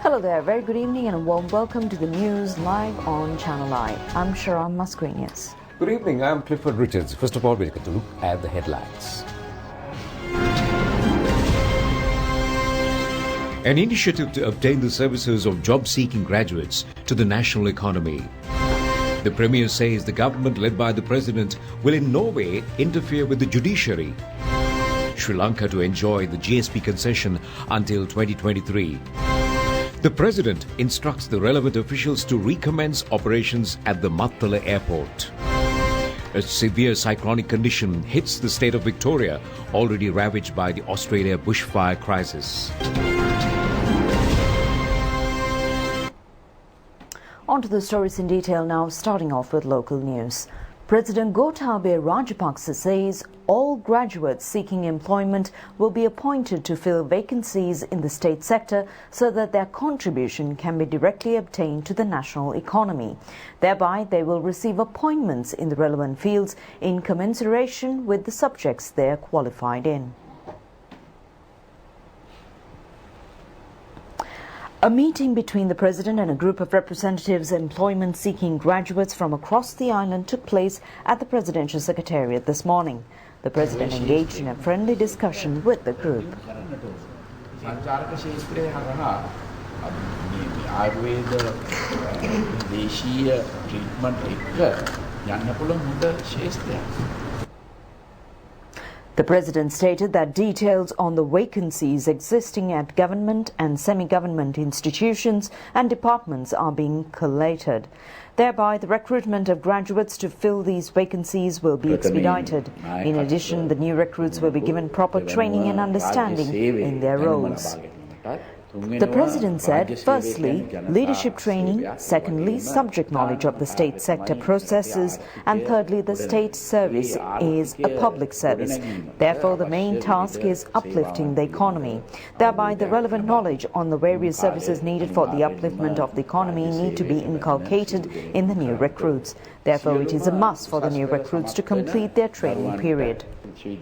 Hello there, very good evening and a warm welcome to the news live on Channel I. I'm Sharon Mascarenhas. Good evening, I'm Clifford Richards. First of all, we'll get to look at the headlines. An initiative to obtain the services of job-seeking graduates to the national economy. The Premier says the government led by the President will in no way interfere with the judiciary. Sri Lanka to enjoy the GSP concession until 2023. The President instructs the relevant officials to recommence operations at the Mattala airport. A severe cyclonic condition hits the state of Victoria, already ravaged by the Australia bushfire crisis. On to the stories in detail now, starting off with local news. President Gotabaya Rajapaksa says all graduates seeking employment will be appointed to fill vacancies in the state sector so that their contribution can be directly obtained to the national economy. Thereby, they will receive appointments in the relevant fields in commensuration with the subjects they are qualified in. A meeting between the President and a group of representatives employment-seeking graduates from across the island took place at the Presidential Secretariat this morning. The President engaged in a friendly discussion with the group. The President stated that details on the vacancies existing at government and semi-government institutions and departments are being collated. Thereby, the recruitment of graduates to fill these vacancies will be expedited. In addition, the new recruits will be given proper training and understanding in their roles. The President said, firstly, leadership training, secondly, subject knowledge of the state sector processes, and thirdly, the state service is a public service. Therefore, the main task is uplifting the economy. Thereby, the relevant knowledge on the various services needed for the upliftment of the economy need to be inculcated in the new recruits. Therefore, it is a must for the new recruits to complete their training period. The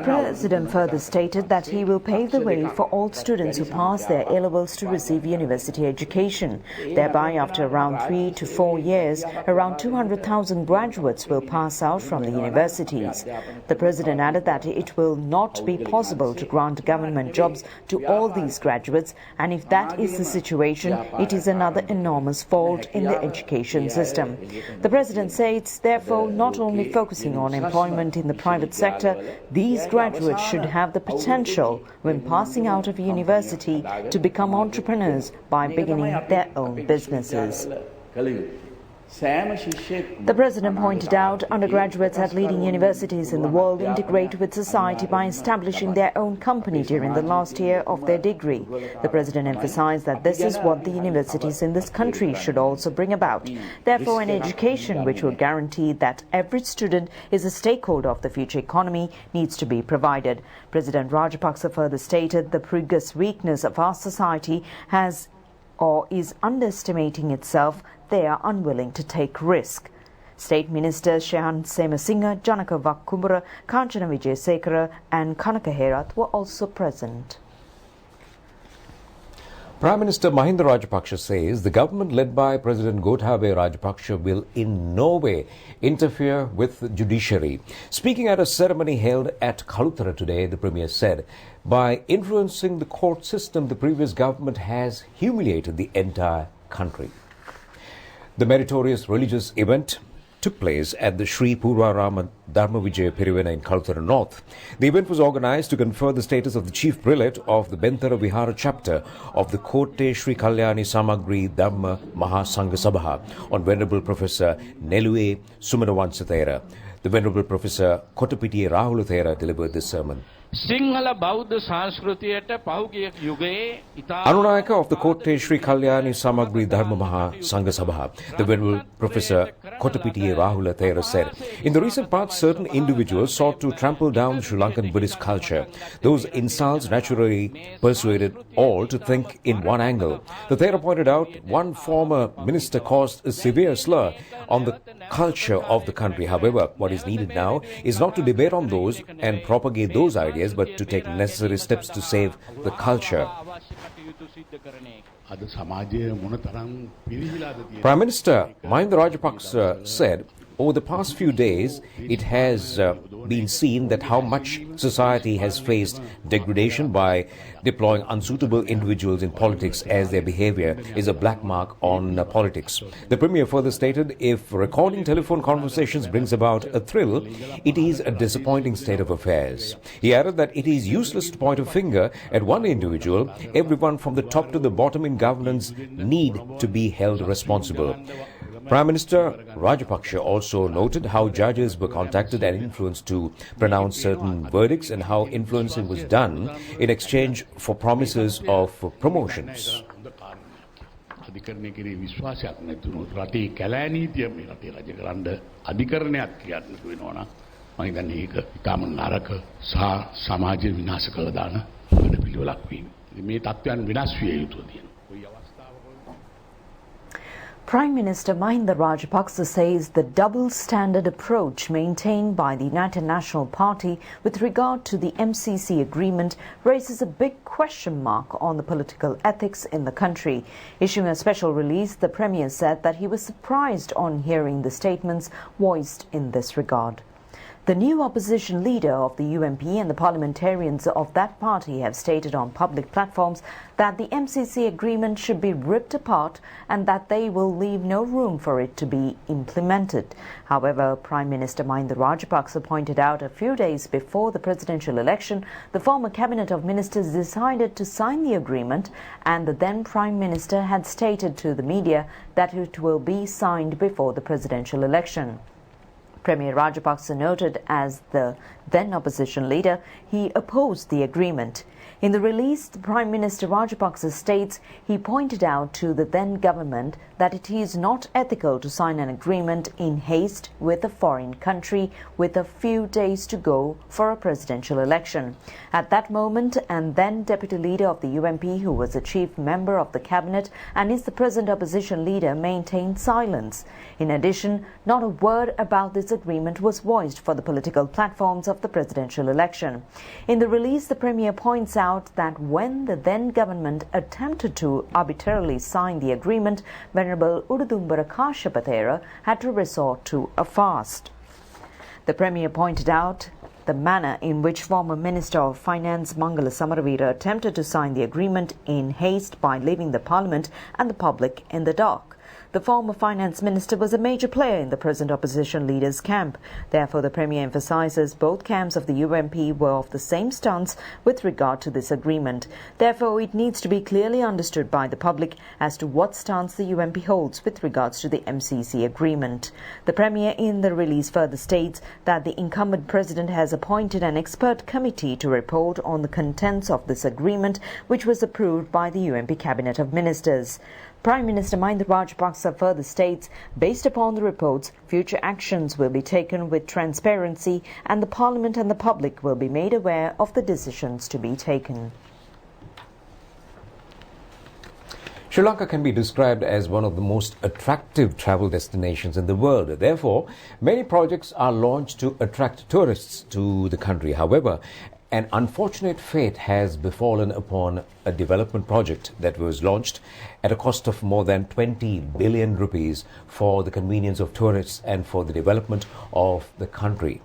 President further stated that he will pave the way for all students who pass their A-levels to receive university education. Thereby, after around 3 to 4 years, around 200,000 graduates will pass out from the universities. The President added that it will not be possible to grant government jobs to all these graduates, and if that is the situation, it is another enormous fault in the education system. The President says, therefore, not only focusing on employment in the private sector, these graduates should have the potential, when passing out of university, to become entrepreneurs by beginning their own businesses. The President pointed out undergraduates at leading universities in the world integrate with society by establishing their own company during the last year of their degree. The President emphasized that this is what the universities in this country should also bring about. Therefore, an education which will guarantee that every student is a stakeholder of the future economy needs to be provided. President Rajapaksa further stated the previous weakness of our society is underestimating itself. They are unwilling to take risk. State Ministers Shehan Semasinga, Janaka Vakkumbura, Kanchana Wijesekara and Kanaka Herath were also present. Prime Minister Mahinda Rajapaksa says the government led by President Gotabaya Rajapaksa will in no way interfere with the judiciary. Speaking at a ceremony held at Kalutara today, the Premier said, by influencing the court system, the previous government has humiliated the entire country. The meritorious religious event took place at the Sri Purvarama Dharma Vijaya Pirivena in Kalutara North. The event was organized to confer the status of the Chief Prelate of the Bentara Vihara chapter of the Kotte Sri Kalyani Samagri Dhamma Mahasangha Sabha on Venerable Professor Nelue Sumanawansa Thera. The Venerable Professor Kottapitiya Rahula Thera delivered this sermon. Anunayaka of the Kotte Sri Kalyani Samagri Dharma Maha Sangha Sabha, the Venerable Professor Kottapitiya Rahula Thera said, in the recent past, certain individuals sought to trample down Sri Lankan Buddhist culture. Those insults naturally persuaded all to think in one angle. The Thera pointed out one former minister caused a severe slur on the culture of the country. However, what is needed now is not to debate on those and propagate those ideas, players, but to take necessary steps to save the culture. Prime Minister Mahinda Rajapaksa said, over the past few days, it has been seen that how much society has faced degradation by deploying unsuitable individuals in politics, as their behavior is a black mark on politics. The Premier further stated, if recording telephone conversations brings about a thrill, it is a disappointing state of affairs. He added that it is useless to point a finger at one individual. Everyone from the top to the bottom in governance need to be held responsible. Prime Minister Rajapaksa also noted how judges were contacted and influenced to pronounce certain verdicts and how influencing was done in exchange for promises of promotions. Prime Minister Mahinda Rajapaksa says the double-standard approach maintained by the United National Party with regard to the MCC agreement raises a big question mark on the political ethics in the country. Issuing a special release, the Premier said that he was surprised on hearing the statements voiced in this regard. The new opposition leader of the UMP and the parliamentarians of that party have stated on public platforms that the MCC agreement should be ripped apart and that they will leave no room for it to be implemented. However, Prime Minister Mahinda Rajapaksa pointed out a few days before the presidential election, the former cabinet of ministers decided to sign the agreement, and the then Prime Minister had stated to the media that it will be signed before the presidential election. Premier Rajapaksa noted as the then opposition leader, he opposed the agreement. In the release, the Prime Minister Rajapaksa states he pointed out to the then government that it is not ethical to sign an agreement in haste with a foreign country with a few days to go for a presidential election. At that moment, and then Deputy Leader of the UMP, who was a chief member of the cabinet and is the present opposition leader, maintained silence. In addition, not a word about this agreement was voiced for the political platforms of the presidential election. In the release, the Premier points out that when the then government attempted to arbitrarily sign the agreement, Venerable Ududumbara Kashyapatera had to resort to a fast. The Premier pointed out the manner in which former Minister of Finance Mangala Samaravira attempted to sign the agreement in haste by leaving the Parliament and the public in the dark. The former finance minister was a major player in the present opposition leader's camp. Therefore, the Premier emphasises both camps of the UMP were of the same stance with regard to this agreement. Therefore, it needs to be clearly understood by the public as to what stance the UMP holds with regards to the MCC agreement. The Premier in the release further states that the incumbent president has appointed an expert committee to report on the contents of this agreement, which was approved by the UMP Cabinet of Ministers. Prime Minister Mahinda Rajapaksa further states, based upon the reports, future actions will be taken with transparency and the Parliament and the public will be made aware of the decisions to be taken. Sri Lanka can be described as one of the most attractive travel destinations in the world. Therefore, many projects are launched to attract tourists to the country. However, an unfortunate fate has befallen upon a development project that was launched at a cost of more than 20 billion rupees for the convenience of tourists and for the development of the country.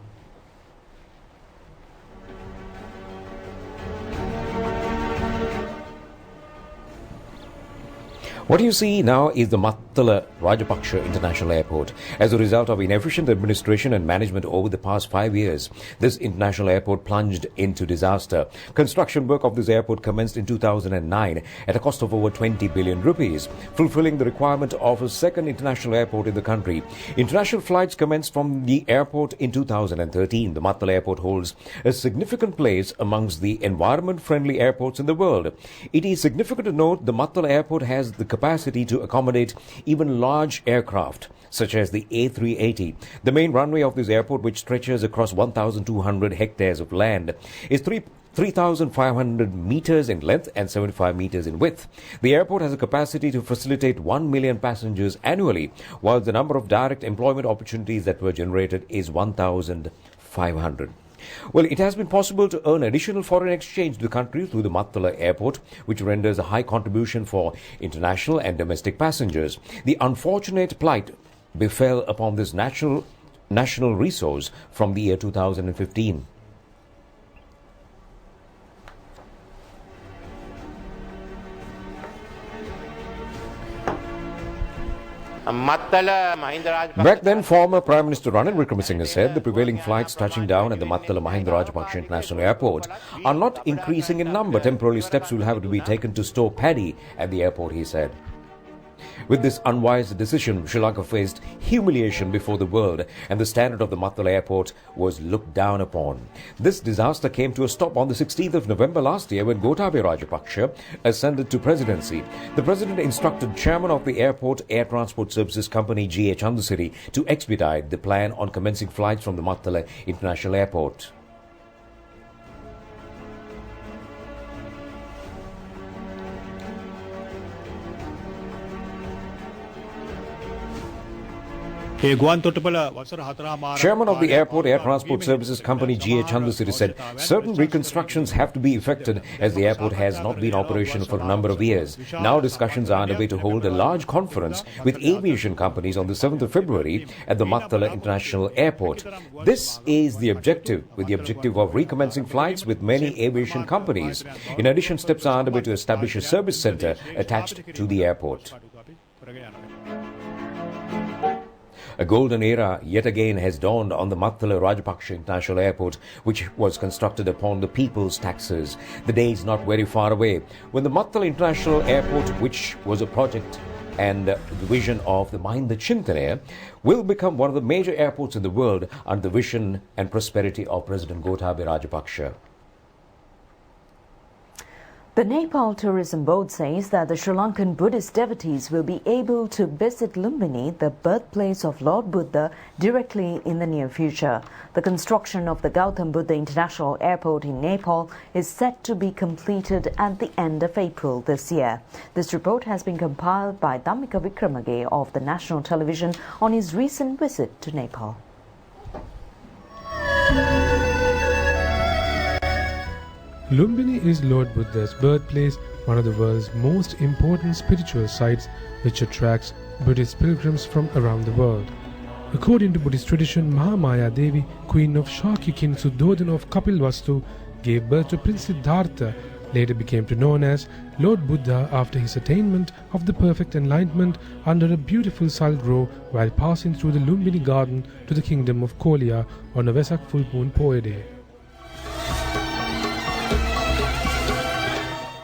What you see now is the Mattala Rajapaksa International Airport. As a result of inefficient administration and management over the past 5 years, this international airport plunged into disaster. Construction work of this airport commenced in 2009 at a cost of over 20 billion rupees, fulfilling the requirement of a second international airport in the country. International flights commenced from the airport in 2013. The Mattala Airport holds a significant place amongst the environment-friendly airports in the world. It is significant to note the Mattala Airport has the capacity to accommodate even large aircraft, such as the A380. The main runway of this airport, which stretches across 1,200 hectares of land, is 3,500 meters in length and 75 meters in width. The airport has a capacity to facilitate 1 million passengers annually, while the number of direct employment opportunities that were generated is 1,500. Well, it has been possible to earn additional foreign exchange to the country through the Mattala airport, which renders a high contribution for international and domestic passengers. The unfortunate plight befell upon this national resource from the year 2015. Back then, former Prime Minister Ranil Wickremesinghe said the prevailing flights touching down at the Mattala Mahinda Rajapaksa International Airport are not increasing in number. Temporary steps will have to be taken to store paddy at the airport, he said. With this unwise decision, Sri Lanka faced humiliation before the world, and the standard of the Mattala airport was looked down upon. This disaster came to a stop on the 16th of November last year when Gotabaya Rajapaksa ascended to presidency. The president instructed chairman of the Airport Air Transport Services Company G.A. Chandusiri to expedite the plan on commencing flights from the Mattala International Airport. Chairman of the Airport Air Transport Services Company G.A. Chandusiri said certain reconstructions have to be effected as the airport has not been operational for a number of years. Now discussions are underway to hold a large conference with aviation companies on the 7th of February at the Mattala International Airport. This is the objective, with the objective of recommencing flights with many aviation companies. In addition, steps are underway to establish a service centre attached to the airport. A golden era yet again has dawned on the Mattala Rajapaksa International Airport, which was constructed upon the people's taxes. The day is not very far away when the Mattala International Airport, which was a project and the vision of the Mahinda Chintane, will become one of the major airports in the world under the vision and prosperity of President Gotabaya Rajapaksa. The Nepal Tourism Board says that the Sri Lankan Buddhist devotees will be able to visit Lumbini, the birthplace of Lord Buddha, directly in the near future. The construction of the Gautam Buddha International Airport in Nepal is set to be completed at the end of April this year. This report has been compiled by Dhammika Wickremage of the National Television on his recent visit to Nepal. Lumbini is Lord Buddha's birthplace, one of the world's most important spiritual sites which attracts Buddhist pilgrims from around the world. According to Buddhist tradition, Mahamaya Devi, queen of Shakyakin Suddhodana of Kapilvastu, gave birth to Prince Siddhartha, later became known as Lord Buddha after his attainment of the perfect enlightenment under a beautiful salgrove while passing through the Lumbini garden to the kingdom of Kolia on a Vesak full moon Poya day.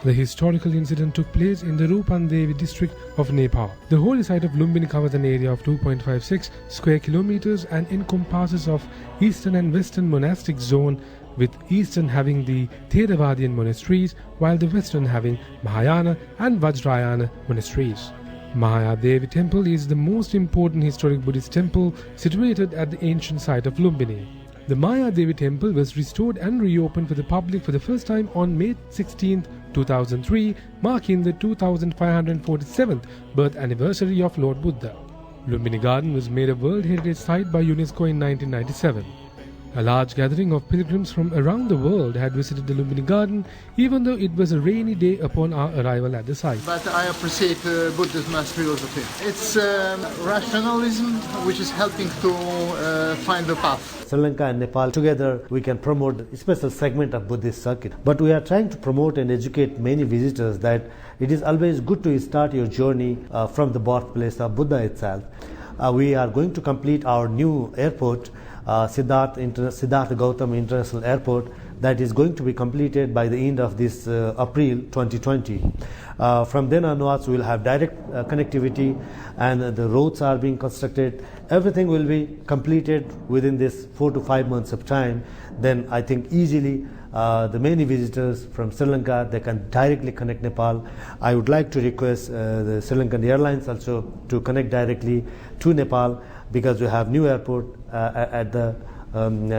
The historical incident took place in the Rupavahini district of Nepal. The holy site of Lumbini covers an area of 2.56 square kilometers and encompasses of eastern and western monastic zone, with eastern having the Theravadian monasteries while the western having Mahayana and Vajrayana monasteries. Mahayadevi temple is the most important historic Buddhist temple situated at the ancient site of Lumbini. The Mahayadevi temple was restored and reopened for the public for the first time on May 16, 2003, marking the 2547th birth anniversary of Lord Buddha. Lumbini Garden was made a World Heritage Site by UNESCO in 1997. A large gathering of pilgrims from around the world had visited the Lumbini Garden, even though it was a rainy day upon our arrival at the site. But I appreciate Buddhism as philosophy. It's rationalism which is helping to find the path. Sri Lanka and Nepal together, we can promote a special segment of Buddhist circuit. But we are trying to promote and educate many visitors that it is always good to start your journey from the birthplace of Buddha itself. We are going to complete our new airport, Siddhartha Gautama International Airport, that is going to be completed by the end of this April 2020. From then onwards, we will have direct connectivity, and the roads are being constructed. Everything will be completed within this 4 to 5 months of time. Then I think easily the many visitors from Sri Lanka, they can directly connect Nepal. I would like to request the Sri Lankan Airlines also to connect directly to Nepal, because we have new airport at the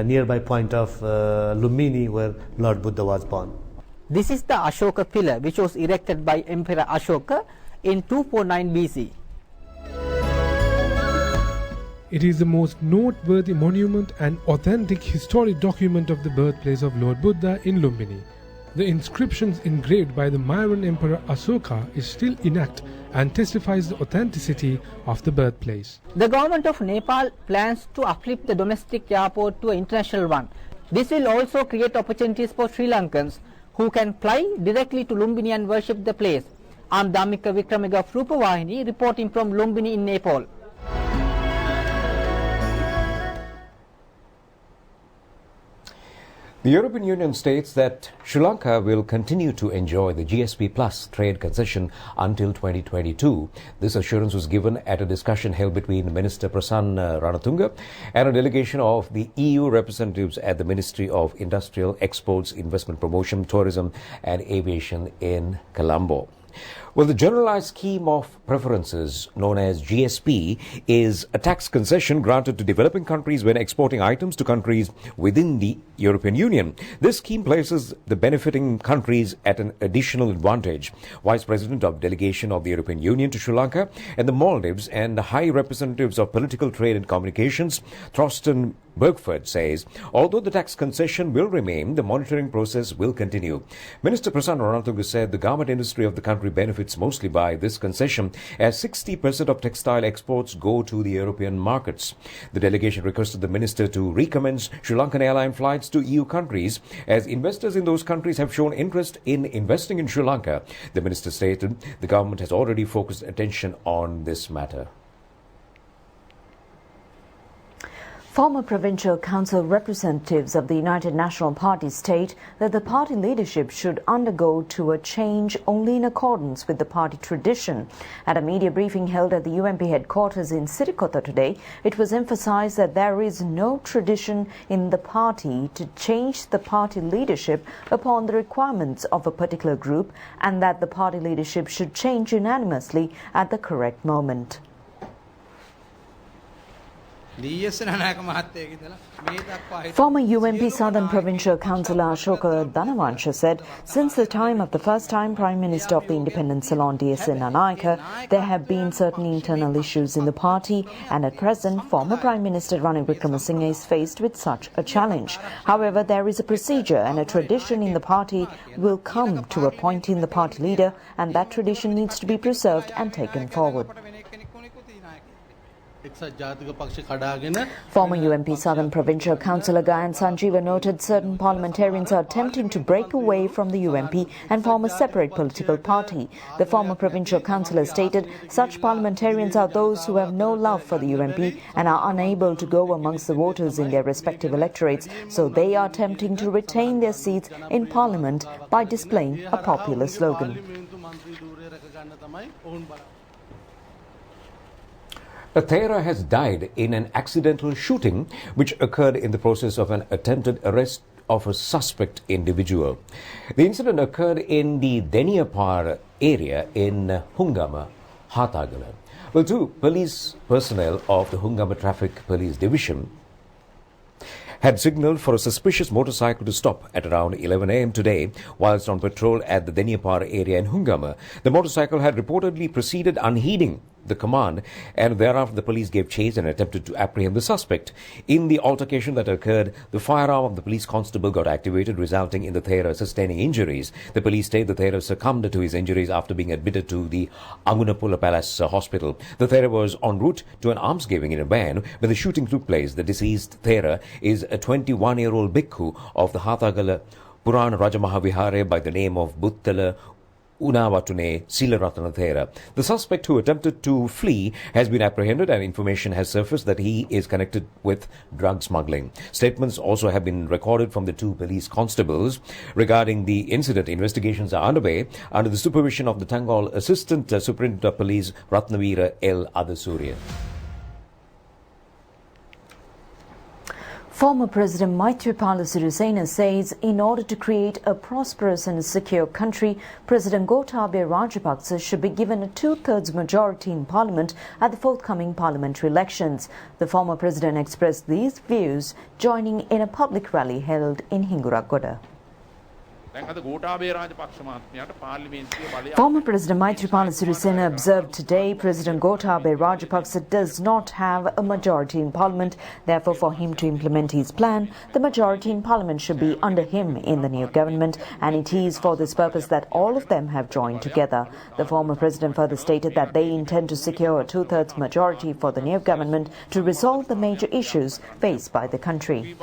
nearby point of Lumbini, where Lord Buddha was born. This is the Ashoka pillar, which was erected by Emperor Ashoka in 249 BC. It is the most noteworthy monument and authentic historic document of the birthplace of Lord Buddha in Lumbini. The inscriptions engraved by the Mauryan Emperor Asoka is still intact and testifies the authenticity of the birthplace. The government of Nepal plans to uplift the domestic airport to an international one. This will also create opportunities for Sri Lankans who can fly directly to Lumbini and worship the place. I'm Dhammika Wickramaga of Rupavahini reporting from Lumbini in Nepal. The European Union states that Sri Lanka will continue to enjoy the GSP Plus trade concession until 2022. This assurance was given at a discussion held between Minister Prasanna Ranatunga and a delegation of the EU representatives at the Ministry of Industrial Exports, Investment Promotion, Tourism and Aviation in Colombo. Well, the Generalized Scheme of Preferences, known as GSP, is a tax concession granted to developing countries when exporting items to countries within the European Union. This scheme places the benefiting countries at an additional advantage. Vice President of Delegation of the European Union to Sri Lanka and the Maldives and the High Representatives of Political Trade and Communications, Thorsten Bergford, says, although the tax concession will remain, the monitoring process will continue. Minister Prasanna Ranatunga said the garment industry of the country benefits mostly by this concession, as 60% of textile exports go to the European markets. The delegation requested the minister to recommence Sri Lankan airline flights to EU countries, as investors in those countries have shown interest in investing in Sri Lanka. The minister stated the government has already focused attention on this matter. Former provincial council representatives of the United National Party state that the party leadership should undergo to a change only in accordance with the party tradition. At a media briefing held at the UMP headquarters in Sirikota today, it was emphasized that there is no tradition in the party to change the party leadership upon the requirements of a particular group, and that the party leadership should change unanimously at the correct moment. Former UMP Southern Provincial Councillor Ashoka Dhanavansha said, since the time of the first-time Prime Minister of the independent Ceylon D.S.N. Anayaka, there have been certain internal issues in the party, and at present, former Prime Minister Ranil Wickremesinghe is faced with such a challenge. However, there is a procedure and a tradition in the party will come to appointing the party leader, and that tradition needs to be preserved and taken forward. Former UMP Southern Provincial Councillor Gayan Sanjeeva noted certain parliamentarians are attempting to break away from the UMP and form a separate political party. The former provincial councillor stated such parliamentarians are those who have no love for the UMP and are unable to go amongst the voters in their respective electorates, so they are attempting to retain their seats in parliament by displaying a popular slogan. A Thera has died in an accidental shooting which occurred in the process of an attempted arrest of a suspect individual. The incident occurred in the Deniyapar area in Hungama, Hathagala. Well, two police personnel of the Hungama Traffic Police Division had signalled for a suspicious motorcycle to stop at around 11 a.m. today whilst on patrol at the Deniyapar area in Hungama. The motorcycle had reportedly proceeded unheeding the command, and thereafter the police gave chase and attempted to apprehend the suspect. In the altercation that occurred, the firearm of the police constable got activated, resulting in the Thera sustaining injuries. The police state the Thera succumbed to his injuries after being admitted to the Angunapula Palace Hospital. The Thera was en route to an almsgiving in a van when the shooting took place. The deceased Thera is a 21-year-old bhikkhu of the Hathagala Purana Rajamahawihare by the name of Buttala Unavatune Silaratana Thera. The suspect who attempted to flee has been apprehended, and information has surfaced that he is connected with drug smuggling. Statements also have been recorded from the two police constables. Regarding the incident, investigations are underway under the supervision of the Tangol Assistant Superintendent of Police Ratnavira L. Adasurya. Former President Maithripala Sirisena says in order to create a prosperous and secure country, President Gotabaya Rajapaksa should be given a two-thirds majority in Parliament at the forthcoming parliamentary elections. The former president expressed these views joining in a public rally held in Hinguragoda. Former President Maithripala Sirisena observed today President Gotabaya Rajapaksa does not have a majority in Parliament. Therefore, for him to implement his plan, the majority in Parliament should be under him in the new government, and it is for this purpose that all of them have joined together. The former president further stated that they intend to secure a two-thirds majority for the new government to resolve the major issues faced by the country.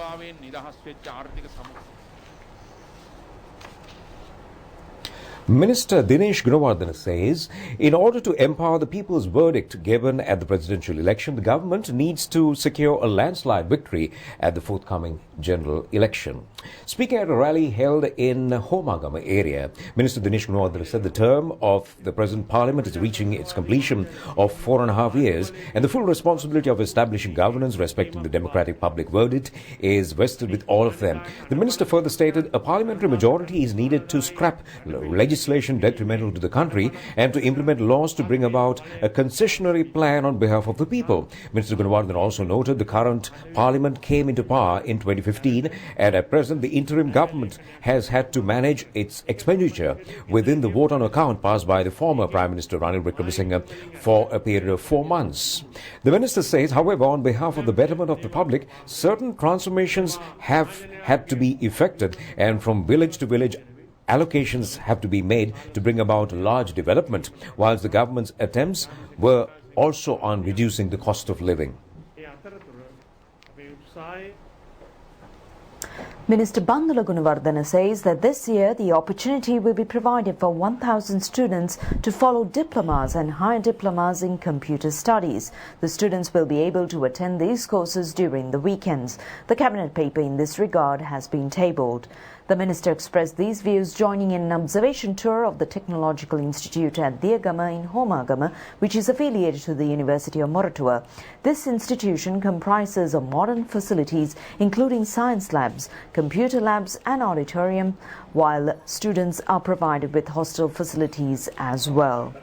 Minister Dinesh Gunawardena says, in order to empower the people's verdict given at the presidential election, the government needs to secure a landslide victory at the forthcoming general election. Speaking at a rally held in Homagama area, Minister Dinesh Gunawardena said the term of the present parliament is reaching its completion of 4.5 years, and the full responsibility of establishing governance respecting the democratic public verdict is vested with all of them. The minister further stated a parliamentary majority is needed to scrap legislation detrimental to the country and to implement laws to bring about a concessionary plan on behalf of the people. Minister Gunawardena also noted the current parliament came into power in 2015, and at present the interim government has had to manage its expenditure within the vote on account passed by the former Prime Minister Ranil Wickremesinghe for a period of 4 months. The minister says, however, on behalf of the betterment of the public, certain transformations have had to be effected, and from village to village allocations have to be made to bring about large development, whilst the government's attempts were also on reducing the cost of living. Minister Bandula Gunawardena says that this year the opportunity will be provided for 1,000 students to follow diplomas and higher diplomas in computer studies. The students will be able to attend these courses during the weekends. The cabinet paper in this regard has been tabled. The minister expressed these views joining in an observation tour of the Technological Institute at Diagama in Homagama, which is affiliated to the University of Moratuwa. This institution comprises of modern facilities including science labs, computer labs and auditorium, while students are provided with hostel facilities as well.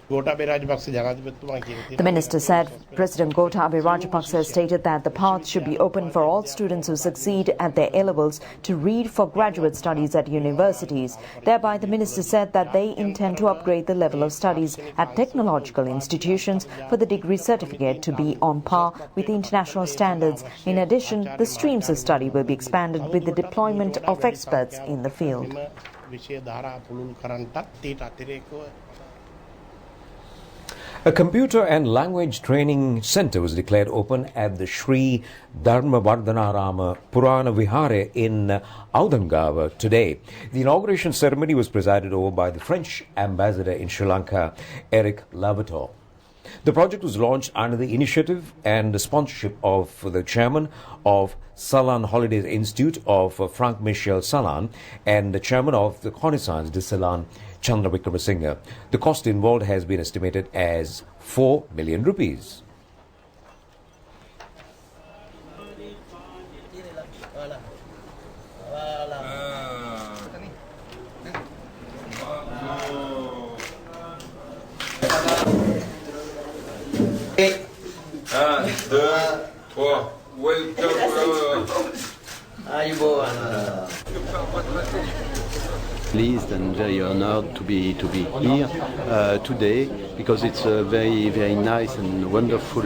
The minister said President Gotabaya Rajapaksa stated that the path should be open for all students who succeed at their A-levels to read for graduate studies at universities. Thereby, the minister said that they intend to upgrade the level of studies at technological institutions for the degree certificate to be on par with international standards. In addition, the streams of study will be expanded with the deployment of experts in the field. A computer and language training center was declared open at the Sri Dharmavardhanarama Purana Vihare in Audangava today. The inauguration ceremony was presided over by the French ambassador in Sri Lanka, Eric Lavator. The project was launched under the initiative and the sponsorship of the chairman of Salan Holidays Institute of Frank Michel Salan and the chairman of the Connaissance de Salan, Chandra Wickremesinghe. The cost involved has been estimated as 4 million rupees. Pleased and very honored to be here today, because it's a very nice and wonderful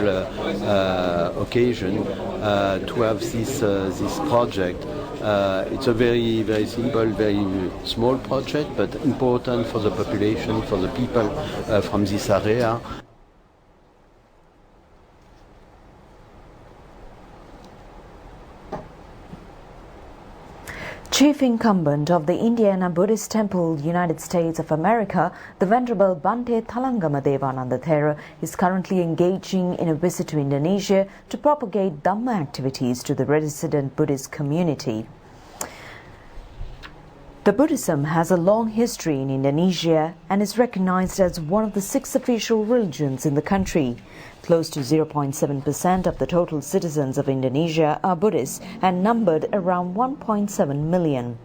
occasion to have this project. It's a very simple, very small project, but important for the population, for the people from this area. Chief incumbent of the Indiana Buddhist Temple, United States of America, the Venerable Bhante Thalangama Devananda Thera is currently engaging in a visit to Indonesia to propagate Dhamma activities to the resident Buddhist community. The Buddhism has a long history in Indonesia and is recognized as one of the 6 official religions in the country. Close to 0.7% of the total citizens of Indonesia are Buddhists and numbered around 1.7 million.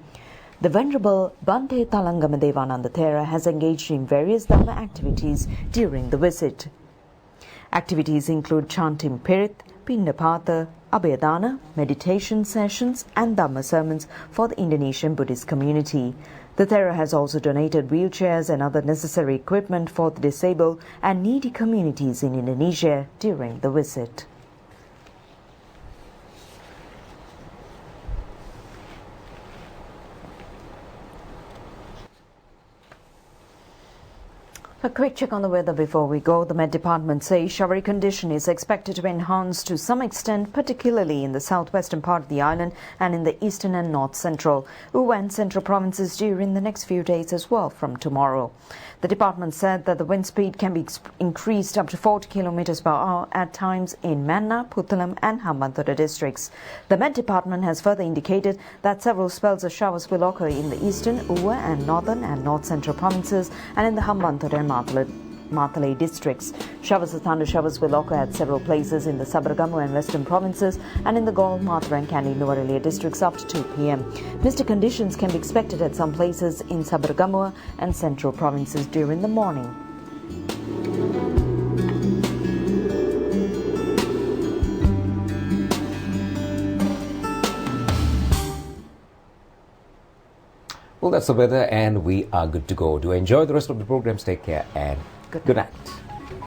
The Venerable Bhante Thalangama Devananda Thera has engaged in various Dhamma activities during the visit. Activities include chanting Pirit, Pindapatha, Abhayadana, meditation sessions and Dhamma sermons for the Indonesian Buddhist community. The Thera has also donated wheelchairs and other necessary equipment for the disabled and needy communities in Indonesia during the visit. A quick check on the weather before we go. The Met Department says showery condition is expected to be enhanced to some extent, particularly in the southwestern part of the island and in the eastern and north central, and central provinces during the next few days as well from tomorrow. The department said that the wind speed can be increased up to 40 km per hour at times in Manna, Puttalam and Hambantota districts. The Met Department has further indicated that several spells of showers will occur in the eastern, and north central provinces and in the Hambantota and Matale districts. Showers or thunder showers will occur at several places in the Sabaragamu and western provinces and in the Gaul, Matra and Kandy Nuwara districts after 2 p.m. Misty conditions can be expected at some places in Sabaragamu and central provinces during the morning. Well, that's the weather and we are good to go. Do enjoy the rest of the programs. Take care and good night.